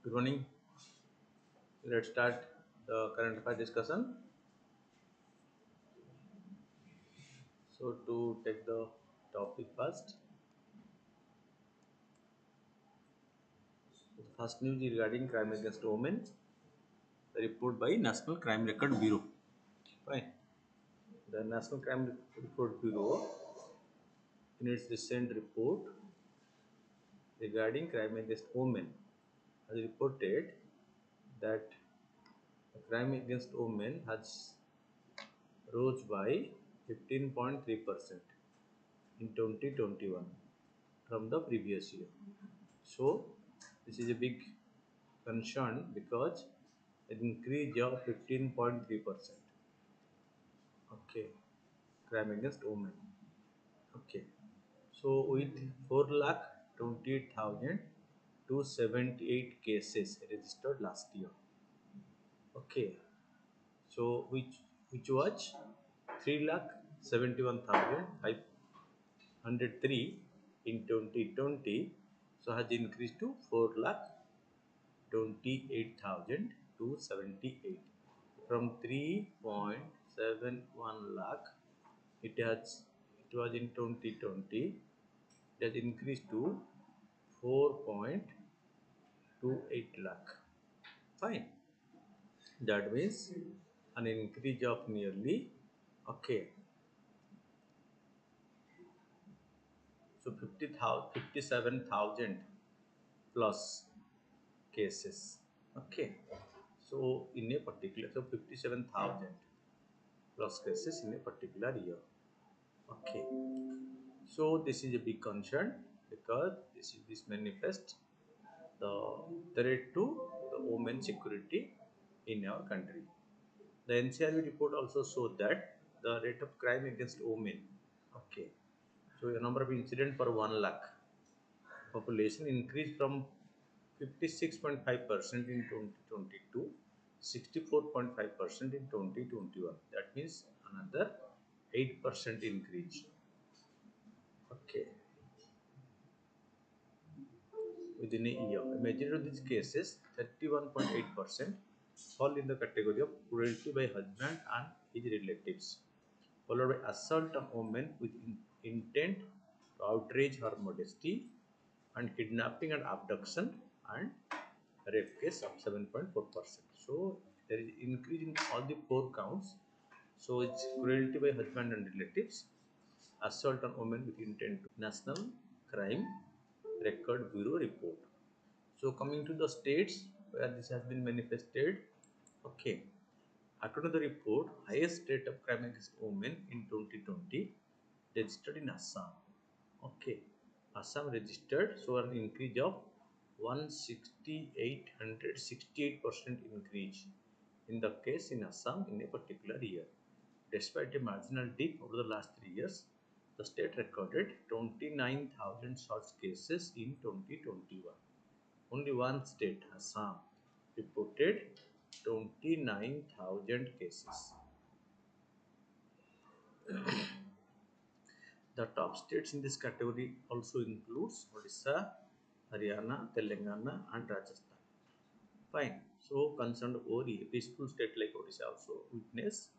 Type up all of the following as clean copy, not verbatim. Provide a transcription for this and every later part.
Good morning. Let's start the current affair discussion. So to take the topic first, the first news is regarding crime against women. The report by National Crime Record Bureau. Fine. The National Crime Record Bureau, in its recent report regarding crime against women, has reported that the crime against women has rose by 15.3% in 2021 from the previous year. So this is a big concern because an increase of 15.3%. Okay, crime against women. Okay, so with 4,28,278 cases registered last year. Okay, so which was 3,71,503 in 2020, so has increased to 4,28,278 from 3.71 lakh. It was in 2020. It has increased to 4.28 lakh. Fine. That means an increase of nearly, okay, so 57,000 plus cases. Okay, so in a particular, so 57,000 plus cases in a particular year. Okay, so this is a big concern because this manifests the threat to the women's security in our country. The NCRB report also showed that the rate of crime against women, okay, so the number of incidents per 1 lakh population increased from 56.5% in 2020 to 64.5% in 2021. That means another 8% increase. Okay, within a year. A majority of these cases, 31.8%, fall in the category of cruelty by husband and his relatives, followed by assault on women with intent to outrage her modesty, and kidnapping and abduction and rape case of 7.4%. So there is increase in all the four counts. So it's cruelty by husband and relatives, assault on women with intent to National Crime Record Bureau report. So coming to the states where this has been manifested, okay. According to the report, highest rate of crime against women in 2020 registered in Assam. Okay, Assam registered so an increase of 168% increase in the case in Assam in a particular year. Despite a marginal dip over the last 3 years, the state recorded 29,000 such cases in 2021. Only one state, Assam, reported 29,000 cases. The top states in this category also includes Odisha, Haryana, Telangana and Rajasthan. Fine. So concerned over a peaceful state like Odisha also witness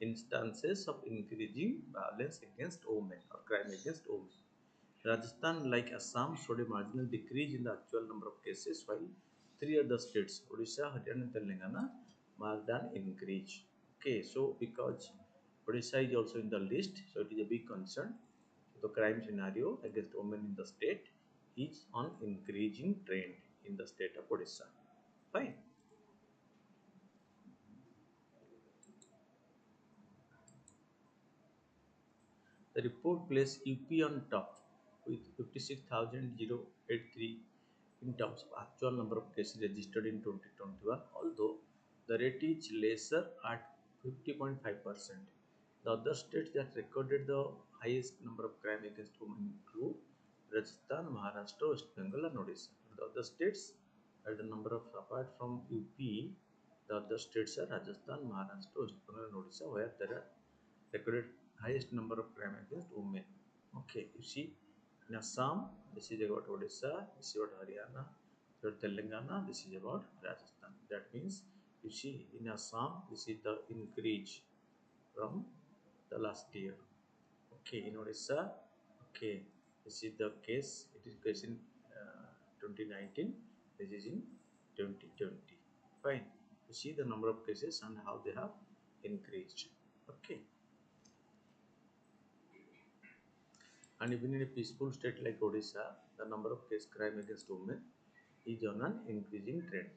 instances of increasing violence against women or crime against women. Rajasthan, like Assam, showed a marginal decrease in the actual number of cases, while three other states, Odisha, Haryana and Telangana, marked an increase. Okay, so because Odisha is also in the list, so it is a big concern. the crime scenario against women in the state is on increasing trend in the state of Odisha. Fine. The report placed UP on top with 56,083 in terms of actual number of cases registered in 2021, although the rate is lesser at 50.5%. The other states that recorded the highest number of crime against women include Rajasthan, Maharashtra, West Bengal, and Odisha. The other states at the number of apart from UP, the other states are Rajasthan, Maharashtra, West Bengal, and Odisha, where there are recorded highest number of crime against women. Okay, you see in Assam, this is about Odisha, this is about Haryana, this is Telangana, this is about Rajasthan. That means you see in Assam, this is the increase from the last year. Okay, in Odisha, okay, this is the case. It is case in 2019. This is in 2020. Fine. You see the number of cases and how they have increased. Okay. And even in a peaceful state like Odisha, the number of case crime against women is on an increasing trend.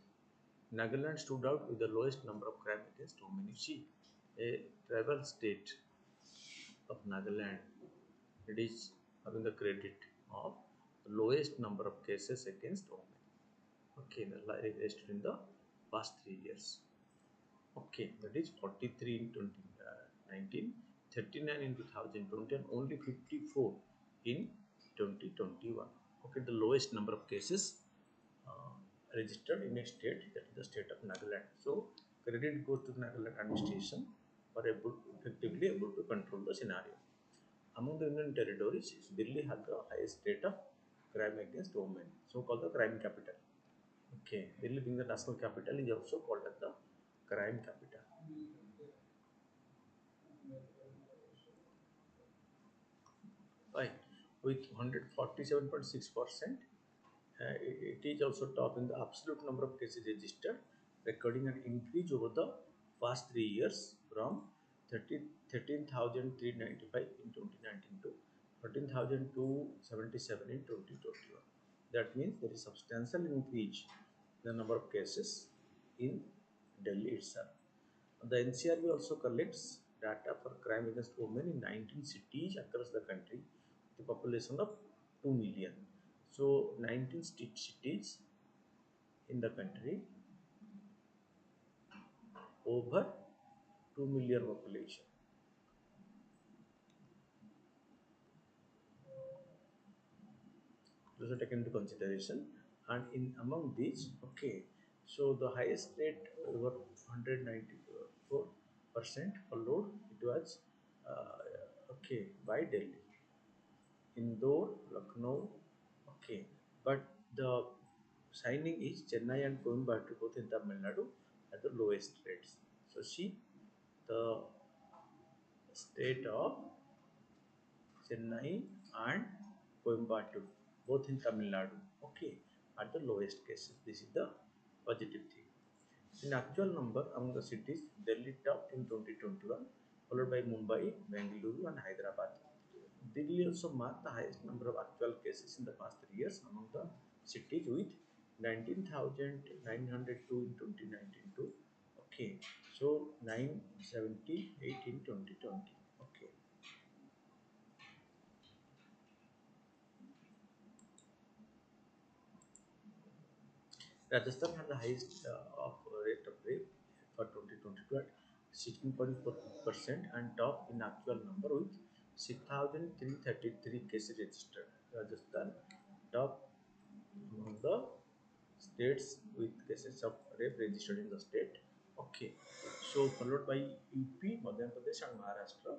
Nagaland stood out with the lowest number of crime against women. You see, a tribal state of Nagaland, it is having the credit of the lowest number of cases against women. Okay, registered in the past 3 years. Okay, that is 43 in 2019, 39 in 2020, and only 54 in 2021. Okay, the lowest number of cases uh, registered in a state, that is the state of Nagaland. So, credit goes to the Nagaland administration for effectively able to control the scenario. Among the Union territories, Delhi had the highest rate of crime against women, so called the crime capital. Okay, Delhi being the national capital is also called as the crime capital. Fine. With 147.6%, it is also top in the absolute number of cases registered, recording an increase over the past 3 years from 30 13,395 in 2019 to 13,277 in 2021. That means there is substantial increase in the number of cases in Delhi itself. The NCRB also collects data for crime against women in 19 cities across the country with a population of 2 million. So 19 cities in the country over 2 million population. Those are taken into consideration, and in among these, okay, so the highest rate over 194% followed, it was okay by Delhi, Indore, Lucknow, okay, but the signing is Chennai and Coimbatore both in Tamil Nadu at the lowest rates. So see the state of Chennai and Coimbatore, both in Tamil Nadu, okay, at the lowest cases. This is the positive thing. In actual number among the cities, Delhi topped in 2021, followed by Mumbai, Bengaluru, and Hyderabad. Delhi also marked the highest number of actual cases in the past 3 years among the cities with 19,902 in 2019 to okay, so 978 in 2020. Okay. Rajasthan had the highest of rate of rape for 2022 at 16.4% and top in actual number with 6,333 cases registered. Rajasthan top among the states with cases of rape registered in the state. Okay, so followed by UP, Madhya Pradesh, and Maharashtra,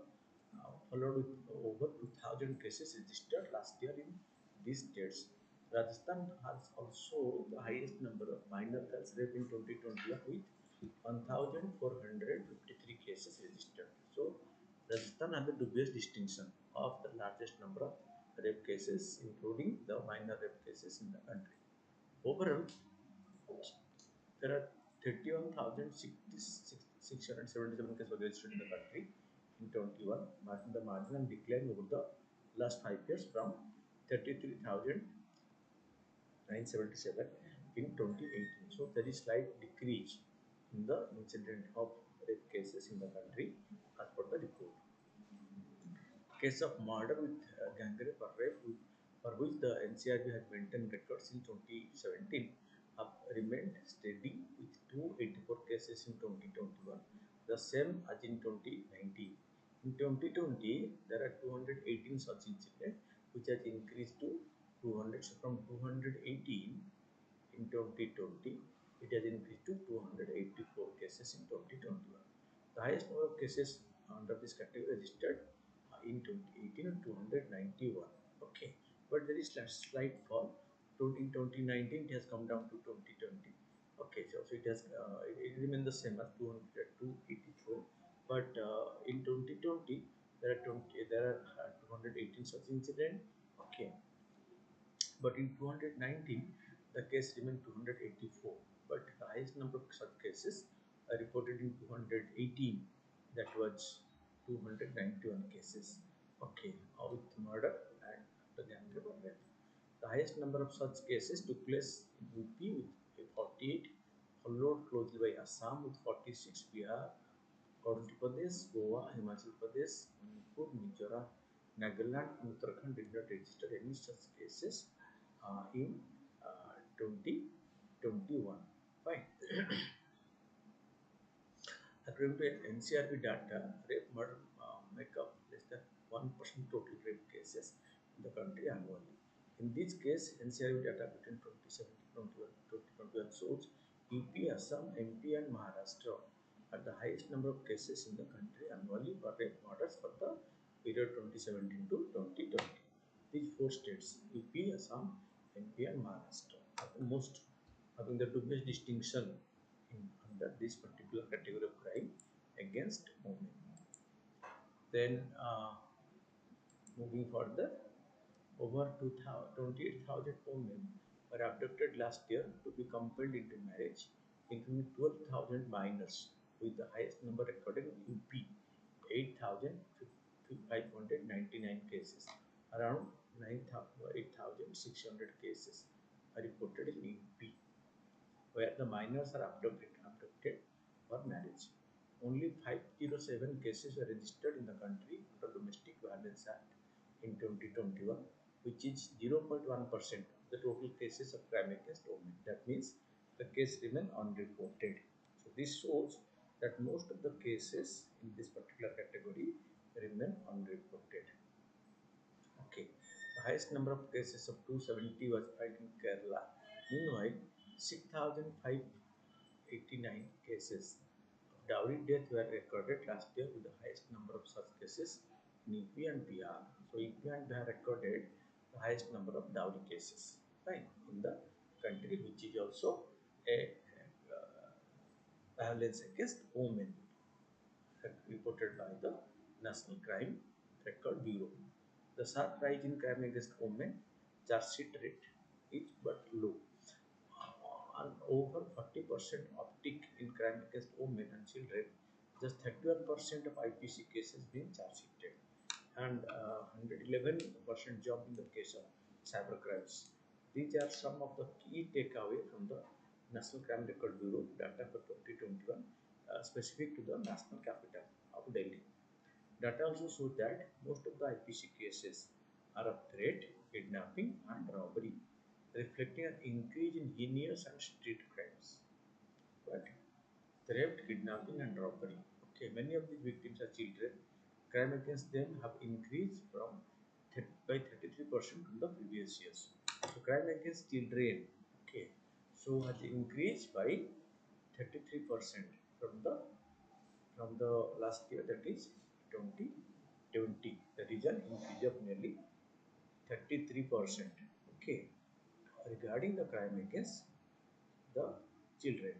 followed with over 2,000 cases registered last year in these states. Rajasthan has also the highest number of minor girls rape in 2021 with 1,453 cases registered. So, Rajasthan has the dubious distinction of the largest number of rape cases, including the minor rape cases in the country. Overall, there are 31,677 cases were registered in the country in 21, marking the marginal decline over the last 5 years from 33,977 in 2018. So there is slight decrease in the incident of rape cases in the country as per the report. Case of murder with gang rape or rape for which the NCRB has maintained records in 2017 have remained steady with 284 cases in 2021, the same as in 2019. In 2020, there are 218 such incidents, which has increased to 200. So from 218 in 2020, it has increased to 284 cases in 2021. The highest number of cases under this category registered in 2018 and 291. Okay, but there is a slight fall. In 2019, it has come down to 2020. Okay, so it has it remains the same as 200 284. But in 2020, there are 218 such incident. Okay, but in 219, the case remained 284. But the highest number of such cases are reported in 218, that was 291 cases. Okay, with murder and the gang rape. The highest number of such cases took place in UP with 48, followed closely by Assam with 46, Bihar, Andhra Pradesh, Goa, Himachal Pradesh, Manipur, Mizoram, Nagaland, and Uttarakhand did not register any such cases in 2021. Fine. According to NCRB data, rape murder make up less than 1% total rape cases in the country annually. In this case, NCRB data between 2017-2021 shows UP, Assam, MP, and Maharashtra are the highest number of cases in the country annually for rape murders for the period 2017 to 2020. These four states, UP, Assam, MP, and Maharashtra, are the most having the dubious distinction under this particular category of crime against women. Then moving further, over 28,000 women were abducted last year to be compelled into marriage, including 12,000 minors, with the highest number recorded in UP, 8,599 cases. Around 8,600 cases are reported in UP, where the minors are abducted for marriage. Only 507 cases were registered in the country under Domestic Violence Act in 2021, which is 0.1% of the total cases of crime against women. That means the case remain unreported. So this shows that most of the cases in this particular category remain unreported. Okay, the highest number of cases of 270 was filed in Kerala. Meanwhile, 6,589 cases of dowry death were recorded last year, with the highest number of such cases in UP and Bihar. So UP and Bihar recorded the highest number of dowry cases, right, in the country, which is also a violence against women reported by the National Crime Record Bureau. The sharp rise in crime against women charge sheet rate is but low. And over 40% uptick in crime against women and children, just 31% of IPC cases being charge sheeted, and 111% jump in the case of cyber crimes. These are some of the key takeaway from the National Crime Record Bureau data for 2021, specific to the national capital of Delhi. Data also shows that most of the IPC cases are of threat, kidnapping, and robbery, reflecting an increase in heinous and street crimes. But theft, kidnapping, and robbery. Okay, many of these victims are children. Crime against them have increased by 33% from the previous years. So crime against children, okay, so has increased by 33% from the last year, that is 2020. That is an increase of nearly 33%. Okay, regarding the crime against the children.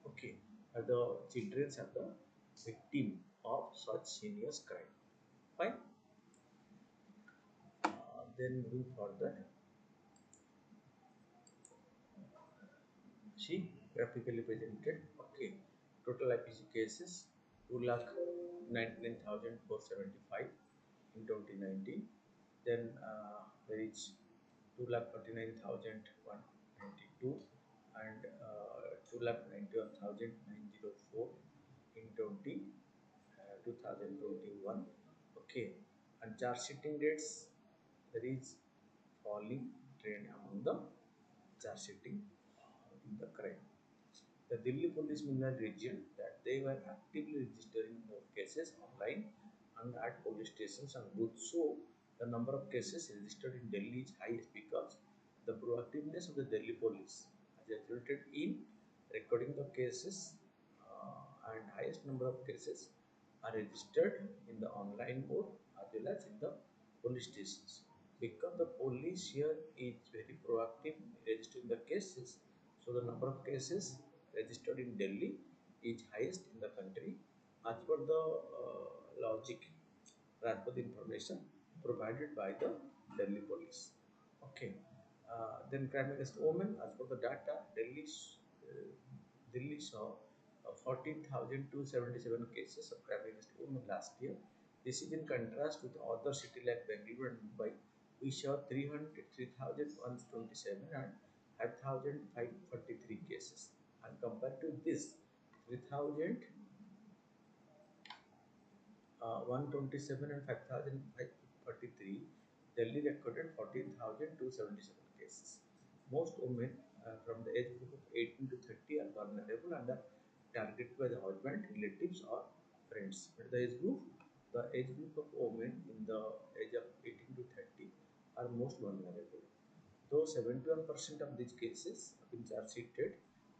Okay, the children are the victim of such heinous crime. Fine. Then moving further, see, graphically presented. Okay, total IPC cases 2,99,475 in 2019. Then there is 2,49,192 and 2,91,904 in 2021. Okay, and charge sheeting rates, there is falling trend among the charge sheeting in the crime. The Delhi police meanwhile region that they were actively registering more cases online and at police stations and booths. So the number of cases registered in Delhi is highest because the proactiveness of the Delhi police has resulted in recording the cases and highest number of cases are registered in the online mode as well as in the police stations. Because the police here is very proactive in registering the cases, so the number of cases registered in Delhi is highest in the country as per the logic, as per the information provided by the Delhi police. Okay. Then crime against women, as per the data, Delhi saw 14,277 cases of crime against women last year. This is in contrast with other cities like Bangalore and Mumbai. We saw 3,127 and 5,543 cases. And compared to this, 3,000 127 and 5,543, Delhi recorded 14,277 cases. Most women from the age group of 18 to 30 are vulnerable and are targeted by the husband, relatives, or friends. But the age group of women in the age of 18 to 30 are most vulnerable. Though 71% of these cases have been charge sheeted,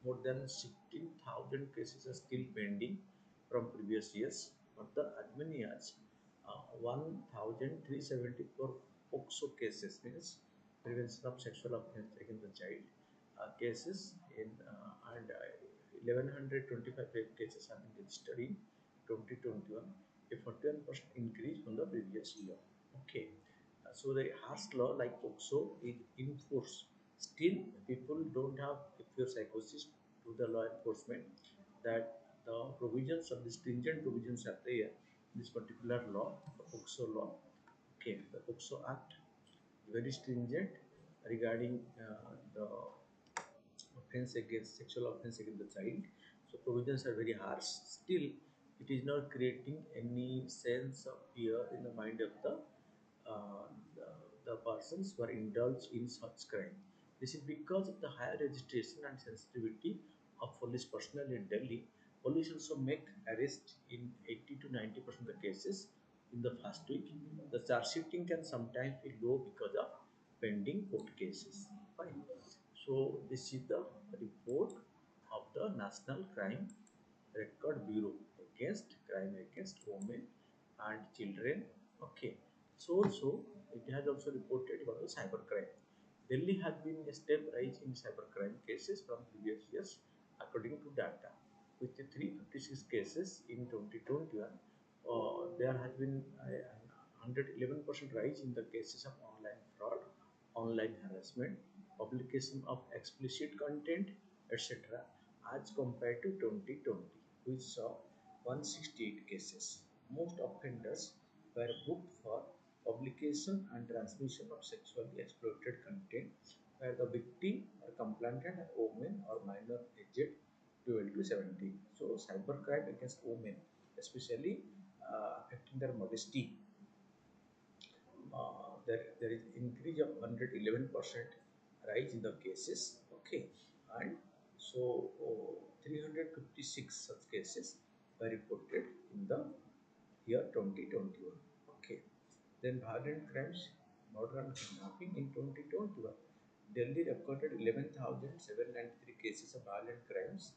more than 16,000 cases are still pending from previous years. But the as many as 1,374 POCSO cases, means prevention of sexual offense against the child cases in and 1125 rape cases have been registered in 2021, a 41% increase from the previous year. Okay. So the harsh law like POCSO is in force. Still, people don't have a pure psychosis to the law enforcement that the provisions of the stringent provisions are there. This particular law, the POCSO law, okay, the POCSO Act, very stringent regarding the offense against sexual offense against the child. So provisions are very harsh. Still, it is not creating any sense of fear in the mind of uh, the, the persons who are indulged in such crime. This is because of the higher registration and sensitivity of police personnel in Delhi. Police also make arrest in 80 to 90% of the cases in the first week. The charge sheeting can sometimes be low because of pending court cases. Fine. So this is the report of the National Crime Record Bureau against crime against women and children. Okay. So it has also reported about the cybercrime. Delhi has been a step rise in cybercrime cases from previous years according to data. With the 356 cases in 2021, there has been a 111% rise in the cases of online fraud, online harassment, publication of explicit content, etc. as compared to 2020, which saw 168 cases. Most offenders were booked for publication and transmission of sexually exploited content where the victim or complainant are women or minor aged 12 to 17. So cybercrime against women, especially affecting their modesty, there is increase of 111% rise in the cases. Okay, and so 356 such cases were reported in the year 2021. Okay, then violent crimes, murder and kidnapping in 2021. Delhi recorded 11,793 cases of violent crimes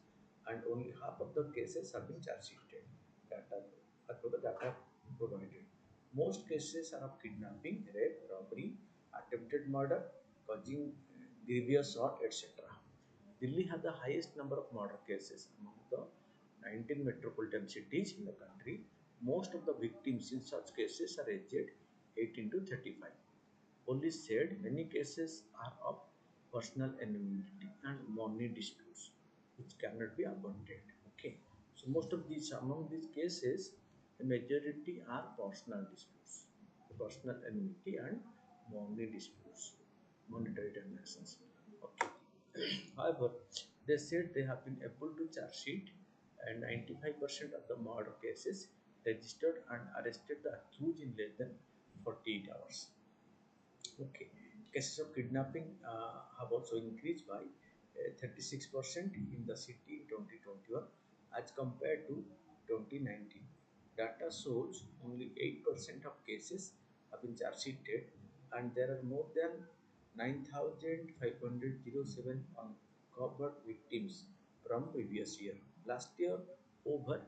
and only half of the cases have been charge sheeted. Data, as per the data provided. Most cases are of kidnapping, rape, robbery, attempted murder, causing grievous hurt, etc. Delhi has the highest number of murder cases among the 19 metropolitan cities in the country. Most of the victims in such cases are aged 18 to 35. Police said many cases are of personal enmity and money disputes, which cannot be avoided. Okay, so most of these, among these cases, the majority are personal disputes, the personal enmity and money disputes, monetary transactions. Okay. However, they said they have been able to charge sheet and 95% of the murder cases registered and arrested the accused in less than 48 hours. Okay. Cases of kidnapping have also increased by 36% in the city in 2021 as compared to 2019. Data shows only 8% of cases have been charge sheeted and there are more than 9,507 uncovered victims from previous year. Last year, over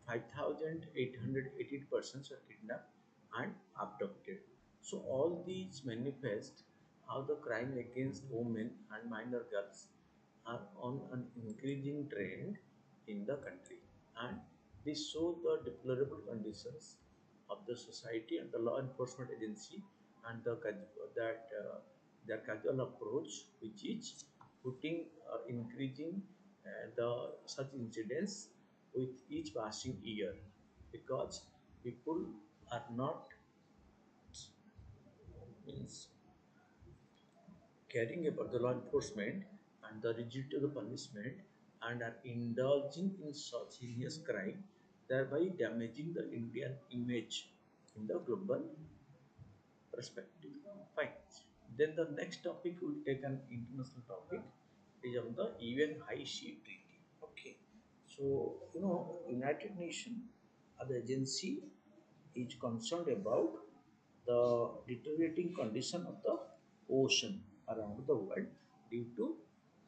5,888 persons were kidnapped and abducted. So all these manifest how the crime against women and minor girls are on an increasing trend in the country, and this shows the deplorable conditions of the society and the law enforcement agency and their casual approach, which is putting increasing the such incidents with each passing year, because people are not means caring about the law enforcement and the rigidity of the punishment and are indulging in such heinous crime, thereby damaging the Indian image in the global perspective. Fine. Then the next topic we will take an international topic is on the UN High Sea Treaty. Okay. So United Nations as the agency is concerned about the deteriorating condition of the ocean around the world due to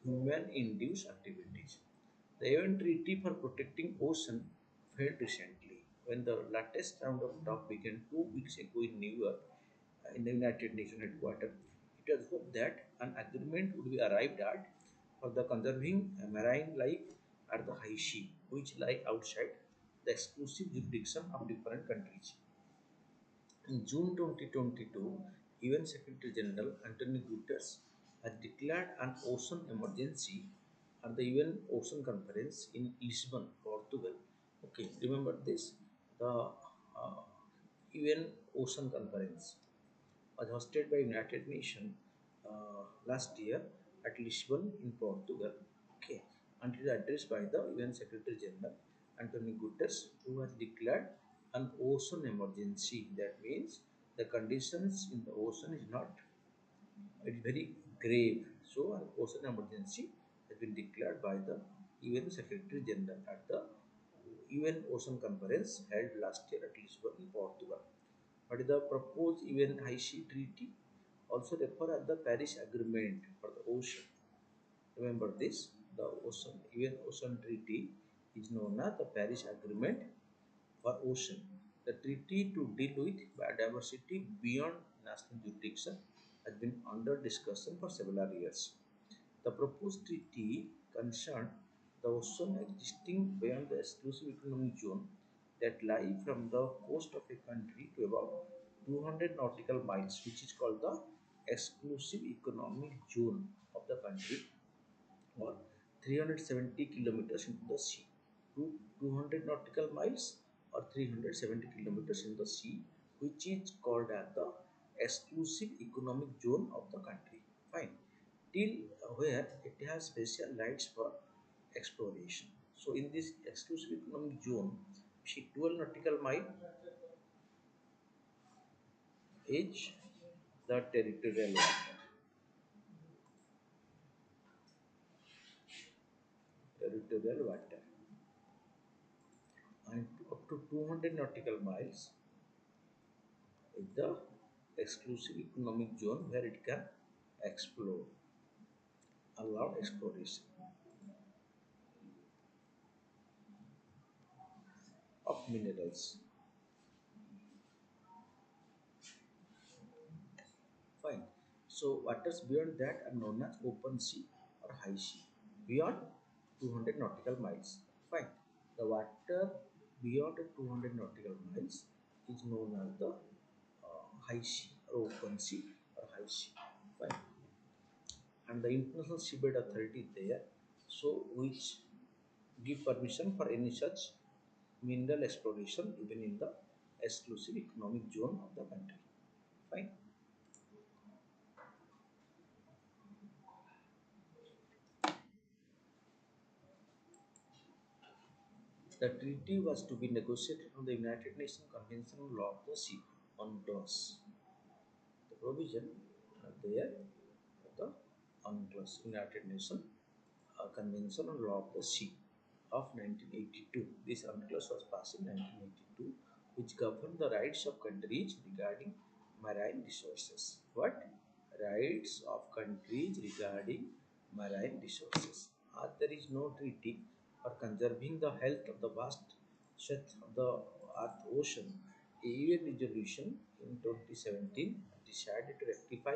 human-induced activities. The UN Treaty for Protecting Ocean failed recently when the latest round of talk began 2 weeks ago in New York in the United Nations headquarters. It was hoped that an agreement would be arrived at for the conserving marine life at the high sea, which lie outside the exclusive jurisdiction of different countries. In June 2022, UN Secretary General Antonio Guterres has declared an ocean emergency at the UN Ocean Conference in Lisbon, Portugal. Okay, remember this, the UN Ocean Conference was hosted by United Nations last year at Lisbon in Portugal. Okay, and it is addressed by the UN Secretary General Antonio Guterres, who has declared an ocean emergency. That means the conditions in the ocean is not it's very grave. So an ocean emergency has been declared by the UN Secretary General at the UN Ocean Conference held last year at Lisbon in Portugal. What is the proposed UN High Sea Treaty? Also refer as the Paris Agreement for the ocean. Remember this, the UN Ocean Treaty is known as the Paris Agreement for ocean. The treaty to deal with biodiversity beyond national jurisdiction has been under discussion for several years. The proposed treaty concerned the ocean existing beyond the exclusive economic zone that lie from the coast of a country to about 200 nautical miles, which is called the exclusive economic zone of the country, or 370 kilometers into the sea. 200 nautical miles or 370 kilometers in the sea, which is called as the exclusive economic zone of the country. Fine. Till where it has special rights for exploration. So in this exclusive economic zone, see 12 nautical mile is the territorial water. Territorial water. And up to 200 nautical miles is the exclusive economic zone where it can explore, allow exploration of minerals. Fine. So waters beyond that are known as open sea or high sea beyond 200 nautical miles. Fine. The water beyond 200 nautical miles is known as the high sea or open sea or high sea. Fine. And the International Seabed Authority is there, so which give permission for any such mineral exploration even in the exclusive economic zone of the country. Fine. The treaty was to be negotiated on the United Nations Convention on Law of the Sea on UNCLOS. The provision there, the UNCLOS, United Nations Convention on Law of the Sea of 1982. This UNCLOS was passed in 1982, which governed the rights of countries regarding marine resources. What? Rights of countries regarding marine resources. As there is no treaty for conserving the health of the vast stretch of the Earth Ocean, a UN resolution in 2017 decided to rectify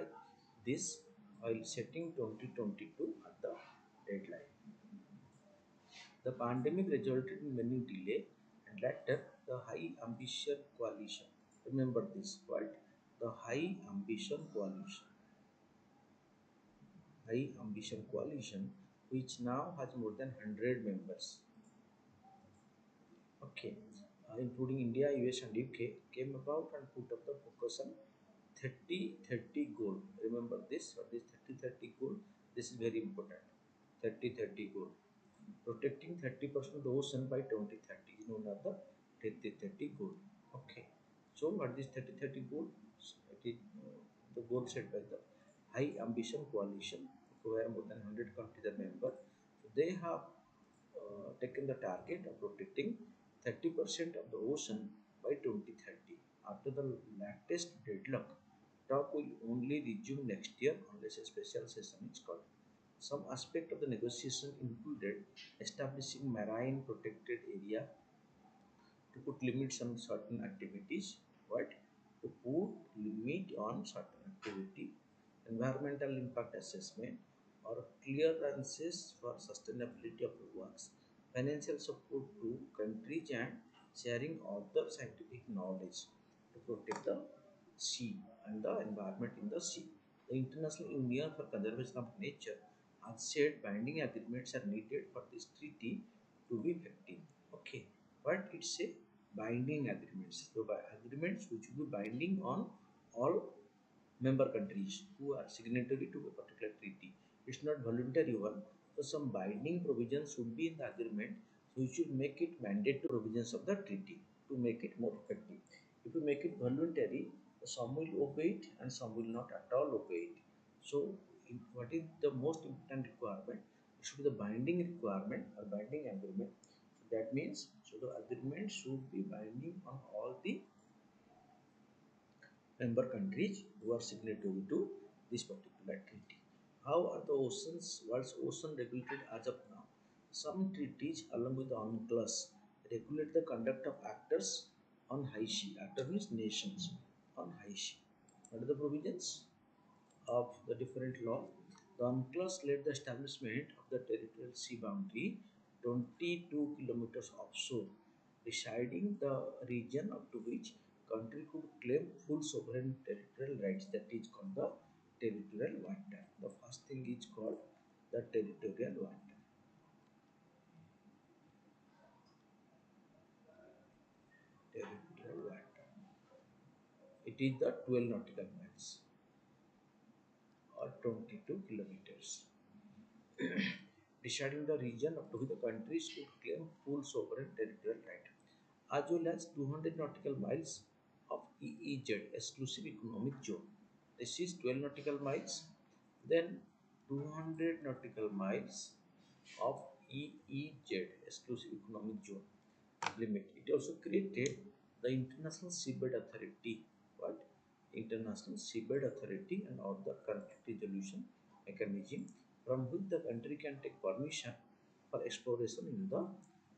this while setting 2022 at the deadline. The pandemic resulted in many delay and later the High Ambition Coalition. Remember this word, the High Ambition Coalition, which now has more than 100 members. Okay, including India, US, and UK, came about and put up the focus on 30-30 goal. Remember this, what is 30-30 goal? This is very important. 30-30 goal. Protecting 30% of the ocean by 2030 is known as the 30-30 goal. Okay, so what is 30-30 goal? It is the goal set by the High Ambition Coalition, where more than 100 countries are member. So they have taken the target of protecting 30% of the ocean by 2030. After the latest deadlock, talk will only resume next year unless a special session is called. Some aspect of the negotiation included establishing marine protected area, to put limits on certain activities. What? To put limit on certain activity, environmental impact assessment, or clearances for sustainability of the works, financial support to countries, and sharing other scientific knowledge to protect the sea and the environment in the sea. The International Union for Conservation of Nature has said binding agreements are needed for this treaty to be effective. Okay, but it's a binding agreements. So by agreements which will be binding on all member countries who are signatory to a particular treaty. It's not voluntary one. So some binding provisions should be in the agreement. So you should make it mandatory provisions of the treaty to make it more effective. If you make it voluntary, some will obey it and some will not at all obey it. So what is the most important requirement? It should be the binding requirement or binding agreement. So that means so the agreement should be binding on all the member countries who are signatory to this particular treaty. How are the world's ocean regulated as of now? Some treaties, along with the UNCLOS, regulate the conduct of actors on high sea. Actor means nations on high sea. What are the provisions of the different law? The UNCLOS led the establishment of the territorial sea boundary 22 kilometers offshore, deciding the region up to which country could claim full sovereign territorial rights. That is called the territorial water. The first thing is called the territorial water. Territorial water. It is the 12 nautical miles or 22 kilometers. Deciding the region up to which the countries could claim full sovereign territorial right, as well as 200 nautical miles of EEZ, exclusive economic zone. This is 12 nautical miles. Then 200 nautical miles of EEZ, exclusive economic zone limit. It also created the International Seabed Authority. What? International Seabed Authority and other conflict resolution mechanism from which the country can take permission for exploration in the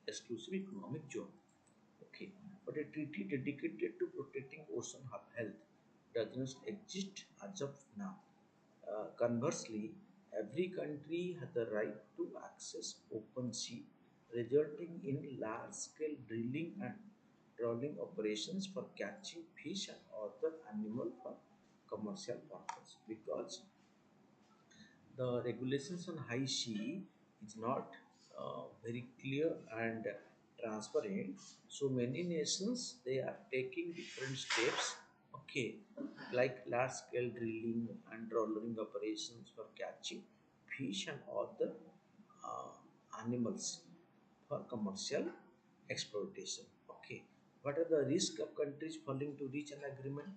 exclusive economic zone. Okay, but a treaty dedicated to protecting ocean health does not exist as of now. Conversely, every country has the right to access open sea, resulting in large-scale drilling and trawling operations for catching fish and other animals for commercial purpose. Because the regulations on high sea is not very clear and transparent, so many nations they are taking different steps, okay, like large scale drilling and trawling operations for catching fish and other uh, animals for commercial exploitation. Okay, what are the risks of countries failing to reach an agreement?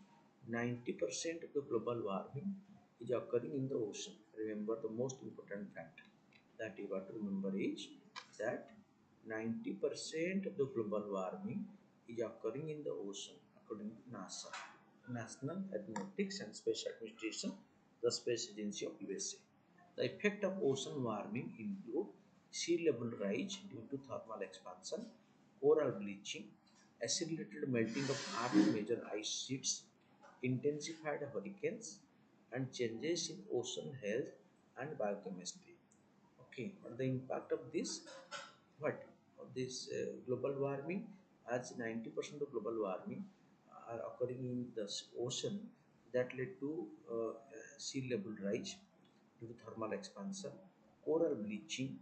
90% of the global warming is occurring in the ocean. Remember, the most important fact that you got to remember is that 90% of the global warming is occurring in the ocean, according to NASA, National Aeronautics and Space Administration, the space agency of USA. The effect of ocean warming include sea level rise due to thermal expansion, coral bleaching, accelerated melting of Earth's major ice sheets, intensified hurricanes, and changes in ocean health and biochemistry. Okay, what the impact of this? What of this global warming? As 90% of global warming are occurring in the ocean, that led to sea level rise due to thermal expansion, coral bleaching,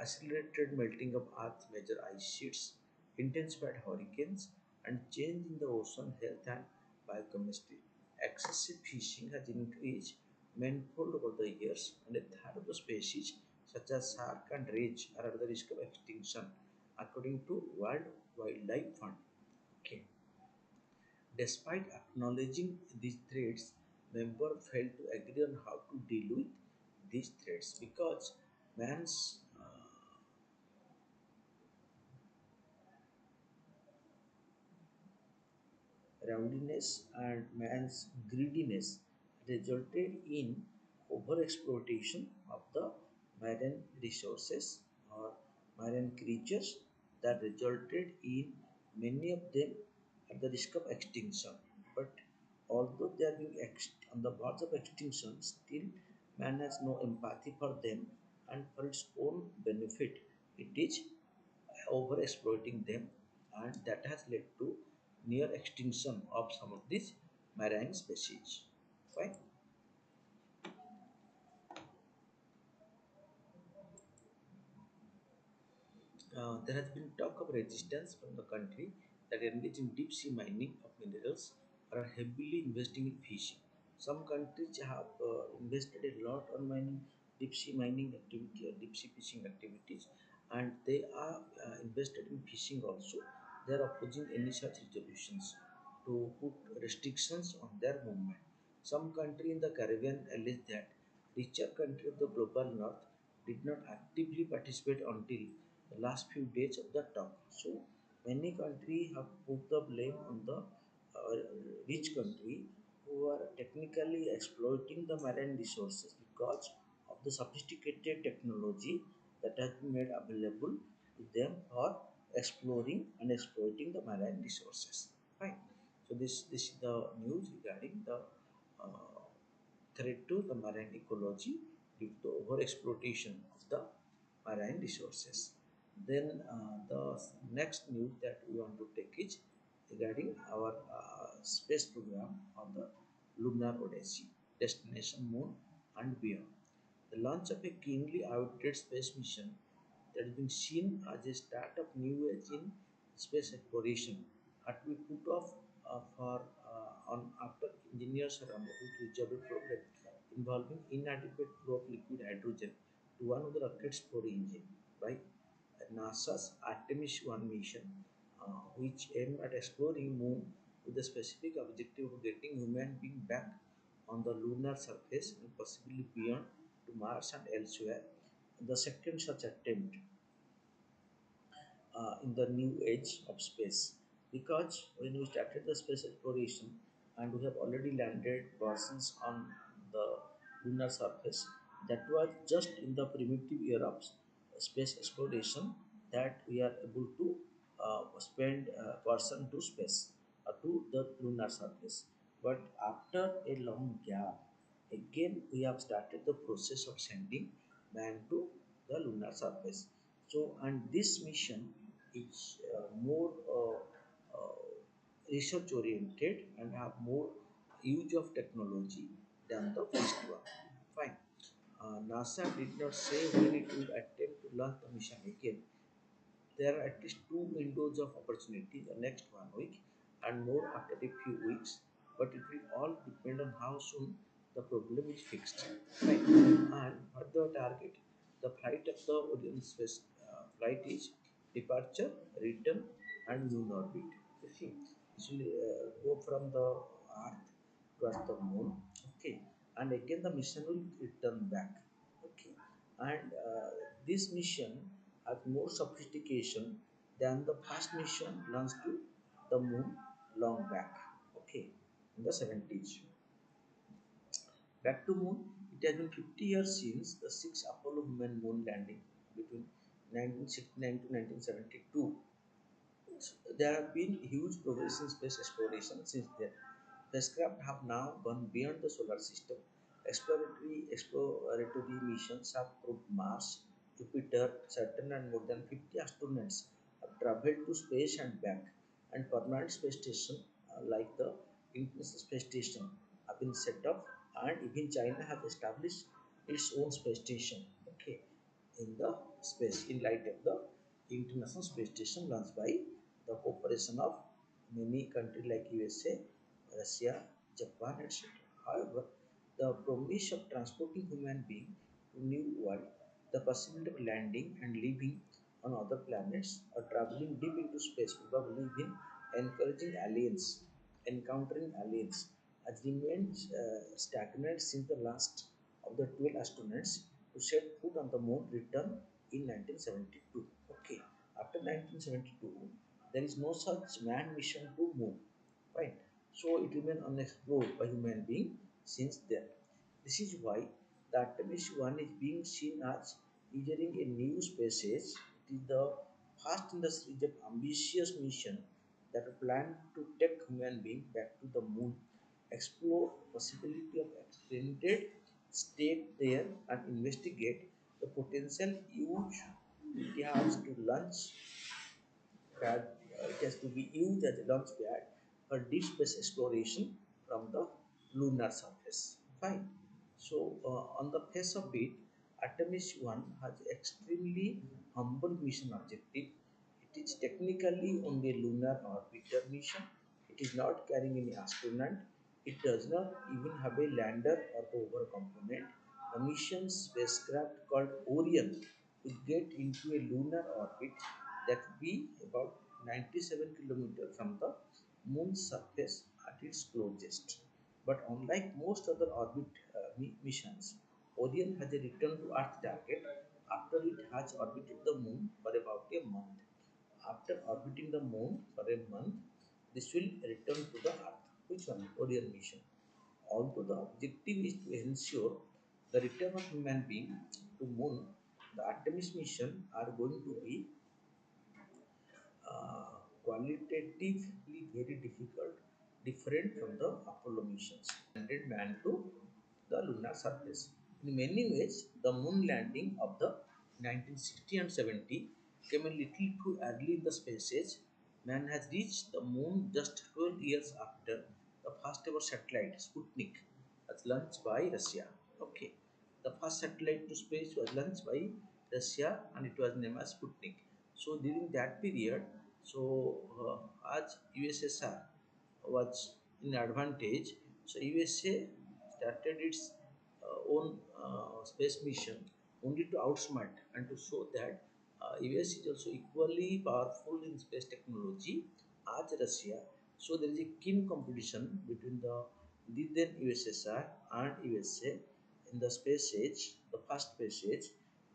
accelerated melting of Earth's major ice sheets, intensified hurricanes, and change in the ocean health and biochemistry. Excessive fishing has increased manifold over the years, and a third of the species, such as shark and rays, are at the risk of extinction, according to World Wildlife Fund. Okay. Despite acknowledging these threats, members failed to agree on how to deal with these threats because man's rowdiness and man's greediness resulted in overexploitation of the marine resources or marine creatures that resulted in many of them at the risk of extinction. But although they are being on the verge of extinction, still man has no empathy for them, and for its own benefit, it is over exploiting them, and that has led to near extinction of some of these marine species. Right? There has been talk of resistance from the country that engage in deep sea mining of minerals or are heavily investing in fishing. Some countries have invested a lot on mining, deep sea mining activity or deep sea fishing activities, and they are invested in fishing also. They are opposing any such resolutions to put restrictions on their movement. Some country in the Caribbean allege that richer country of the global north did not actively participate until the last few days of the talk. So many countries have put the blame on the rich country who are technically exploiting the marine resources because of the sophisticated technology that has been made available to them for exploring and exploiting the marine resources. Right. So this is the news regarding the uh, threat to the marine ecology due to overexploitation of the marine resources. Then the next news that we want to take is regarding our space program on the Lunar Odyssey, Destination Moon and beyond. The launch of a keenly awaited space mission that has been seen as a start of new age in space exploration had to be put off for on after engineers are unable to resolve a problem involving inadequate flow of liquid hydrogen to one of the rocket's core engine by NASA's Artemis 1 mission, which aimed at exploring Moon with the specific objective of getting human being back on the lunar surface and possibly beyond to Mars and elsewhere. The second such attempt in the new age of space, because when we started the space exploration and we have already landed persons on the lunar surface, that was just in the primitive era of space exploration that we are able to spend person to space to the lunar surface. But after a long gap, again we have started the process of sending man to the lunar surface. So, and this mission is more research oriented and have more use of technology than the first one. Fine. NASA did not say when it will attempt to launch the mission again. There are at least two windows of opportunity, the next 1 week and more after a few weeks, but it will all depend on how soon the problem is fixed. Right. And what the target? The flight of the Orion space flight is departure, return, and moon orbit. You see, it will go from the Earth towards the moon. Okay, and again the mission will return back. Okay, and this mission has more sophistication than the first mission launched to the moon long back. Okay, in the 70s. Back to moon, it has been 50 years since the six Apollo human moon landing between 1969 to 1972. There have been huge progress in space exploration since then. Spacecraft have now gone beyond the solar system. Exploratory missions have probed Mars, Jupiter, Saturn, and more than 50 astronauts have traveled to space and back. And permanent space stations like the International Space Station have been set up, and even China has established its own space station. Okay, in the space in light of the International Space Station launched by the cooperation of many countries like USA, Russia, Japan, etc. However, the promise of transporting human beings to new world, the possibility of landing and living on other planets or traveling deep into space, probably even encouraging aliens, encountering aliens, has remained stagnant since the last of the 12 astronauts to set foot on the moon returned in 1972. Okay, after 1972, there is no such manned mission to moon. Right? So it remains unexplored by human being since then. This is why the Artemis 1 is being seen as entering a new space age. It is the first in the series of ambitious mission that are planned to take human being back to the moon, explore possibility of extended stay there, and investigate the potential huge it has to launch pad. It has to be used as a launch pad for deep space exploration from the lunar surface. Fine. So on the face of it, Artemis 1 has extremely humble mission objective. It is technically only a lunar orbiter mission. It is not carrying any astronaut. It does not even have a lander or rover component. The mission spacecraft called Orion will get into a lunar orbit that will be about 97 kilometers from the moon's surface at its closest. But unlike most other orbit missions, Orion has a return to Earth target after it has orbited the moon for about a month. After orbiting the moon for a month, this will return to the Earth. Which one? Orion mission. Although the objective is to ensure the return of human being to moon, the Artemis mission are going to be qualitatively very difficult, different from the Apollo missions. Landed man to the lunar surface. In many ways, the moon landing of the 1960 and 70 came a little too early in the space age. Man has reached the moon just 12 years after the first ever satellite, Sputnik, was launched by Russia. Okay, the first satellite to space was launched by Russia and it was named as Sputnik. So during that period, as USSR was in advantage, so USA started its own space mission only to outsmart and to show that US is also equally powerful in space technology as Russia. So there is a keen competition between the then USSR and USA in the space age, the first space age,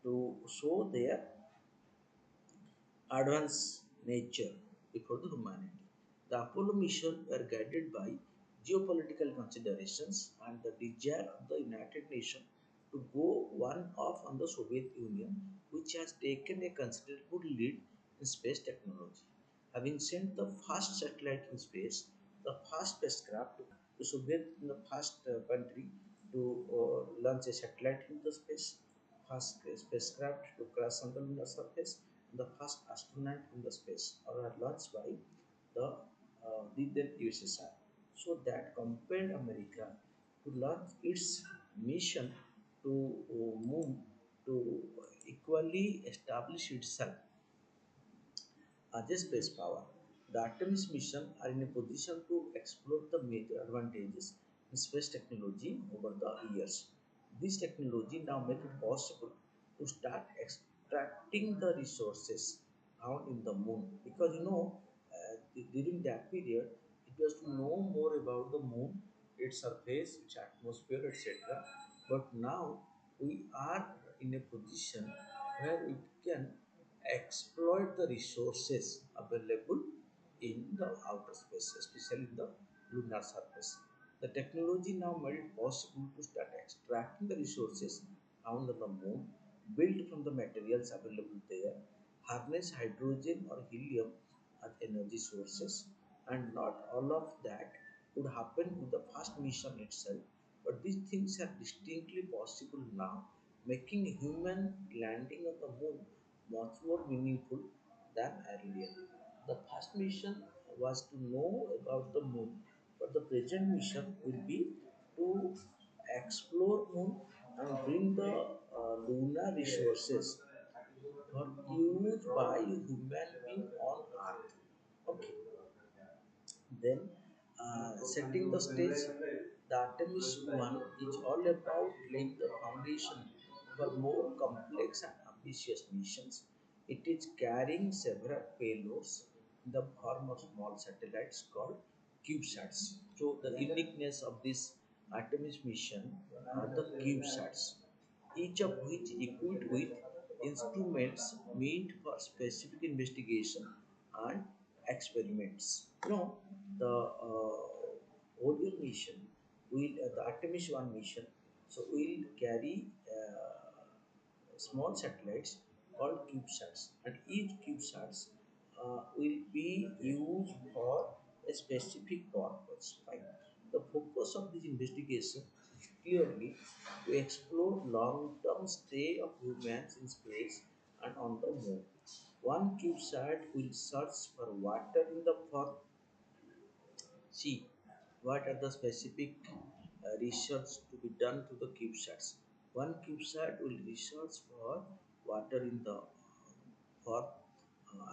to show their advanced nature before the humanity. The Apollo mission were guided by geopolitical considerations and the desire of the United Nations to go one off on the Soviet Union, which has taken a considerable lead in space technology. Having sent the first satellite in space, the first spacecraft to Soviet in the first country to launch a satellite into space, first spacecraft to crash on the lunar surface, and the first astronaut in the space are launched by the then USSR. So that compelled America to launch its mission to move to equally establish itself as a space power. The Artemis mission are in a position to explore the major advantages in space technology over the years. This technology now makes it possible to start extracting the resources found in the moon, because during that period it was to know more about the moon, its surface, its atmosphere, etc. But now we are in a position where we can exploit the resources available in the outer space, especially the lunar surface. The technology now made it possible to start extracting the resources found on the moon, built from the materials available there, harness hydrogen or helium as energy sources, and not all of that would happen with the first mission itself. But these things are distinctly possible now, making human landing on the moon much more meaningful than earlier. The first mission was to know about the moon, but the present mission will be to explore moon and bring the lunar resources for use by human being on Earth. Okay, then setting the stage, the Artemis 1 is all about laying the foundation for more complex and ambitious missions. It is carrying several payloads in the form of small satellites called CubeSats. So the uniqueness of this Artemis mission are the CubeSats, each of which equipped with instruments meant for specific investigation and experiments. The Orion mission the Artemis 1 mission, so will carry small satellites called CubeSats, and each CubeSats will be used for a specific purpose. Right? The focus of this investigation is clearly to explore long-term stay of humans in space and on the moon. One CubeSat will search for water in the for see what are the specific research to be done to the CubeSats. One CubeSat will research for water in the for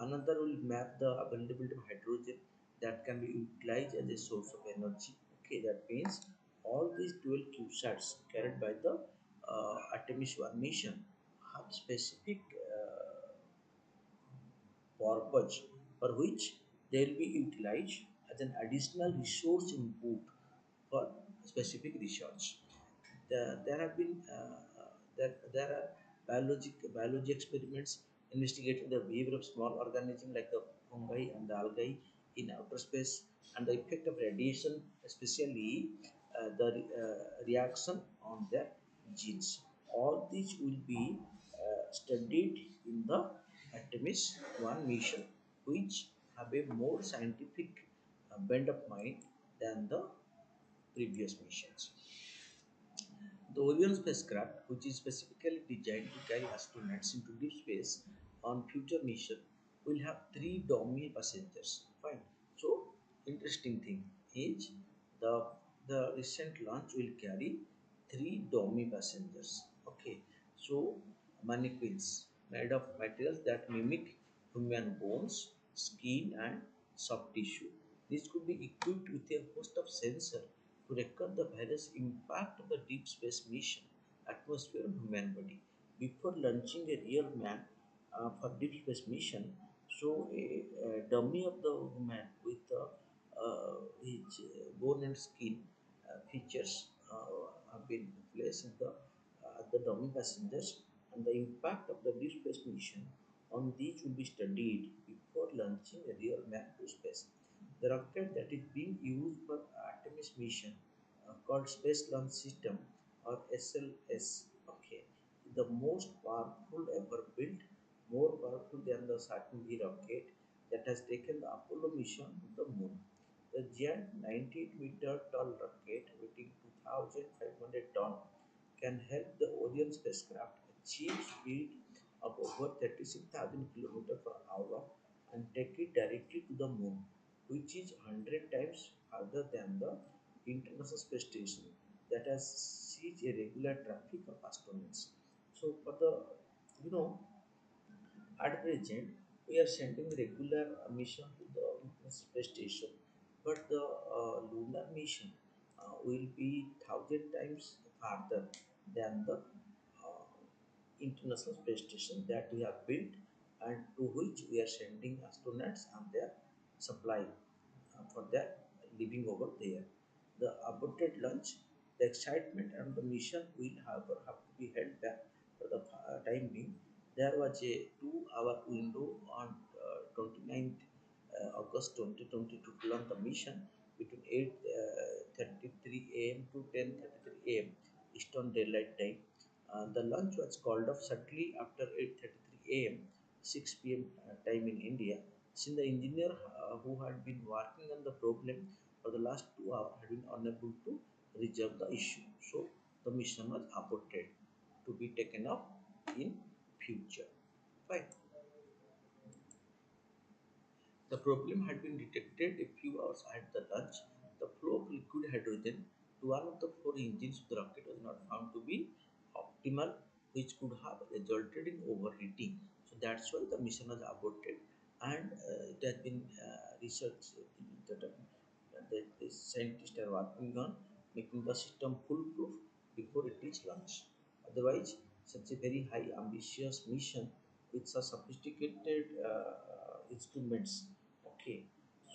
another will map the availability of hydrogen that can be utilized as a source of energy. Okay, that means all these 12 CubeSats carried by the Artemis 1 mission have specific purpose for which they will be utilized as an additional resource input for specific research. There have been there are biology experiments investigating the behavior of small organisms like the fungi and the algae in outer space, and the effect of radiation, especially the reaction on their genes. All these will be studied in the Artemis 1 mission, which have a more scientific bent of mind than the previous missions. The Orion spacecraft, which is specifically designed to carry astronauts into deep space on future mission, will have three dummy passengers. Fine. So, interesting thing is the the recent launch will carry three dummy passengers. Okay. So, mannequins made of materials that mimic human bones, skin, and soft tissue. These could be equipped with a host of sensors to record the various impact of the deep space mission, atmosphere on human body. Before launching a real man for deep space mission, so a dummy of the human with his bone and skin features have been placed in the dummy passengers, and the impact of the deep space mission on these will be studied before launching a real man to space. The rocket that is being used for Artemis mission, called Space Launch System or SLS, okay, the most powerful ever built, more powerful than the Saturn V rocket that has taken the Apollo mission to the moon. The giant 98-meter tall rocket weighing 2,500 tons can help the Orion spacecraft achieve speed of over 36,000 km per hour and take it directly to the moon, which is 100 times farther than the International Space Station that has seen a regular traffic of astronauts. So, for the you know at present, we are sending regular mission to the space station, but the lunar mission will be thousand times farther than the international space station that we have built and to which we are sending astronauts and their supply for their living over there. The aborted launch, the excitement and the mission will however have to be held back for the time being. There was a 2 hour window on 29th August 2022 to launch the mission between 8:33 a.m. to 10:33 a.m. Eastern Daylight Time. The launch was called off shortly after 8:33 a.m. 6 p.m. Time in India. Since the engineer who had been working on the problem for the last 2 hours had been unable to resolve the issue, so the mission was aborted to be taken up in future. Fine. The problem had been detected a few hours at the launch. The flow of liquid hydrogen to one of the four engines of the rocket was not found to be optimal, which could have resulted in overheating. So that's why the mission was aborted, and it has been researched that the scientists are working on making the system foolproof before it is launched. Otherwise, such a very high ambitious mission with such sophisticated instruments, okay,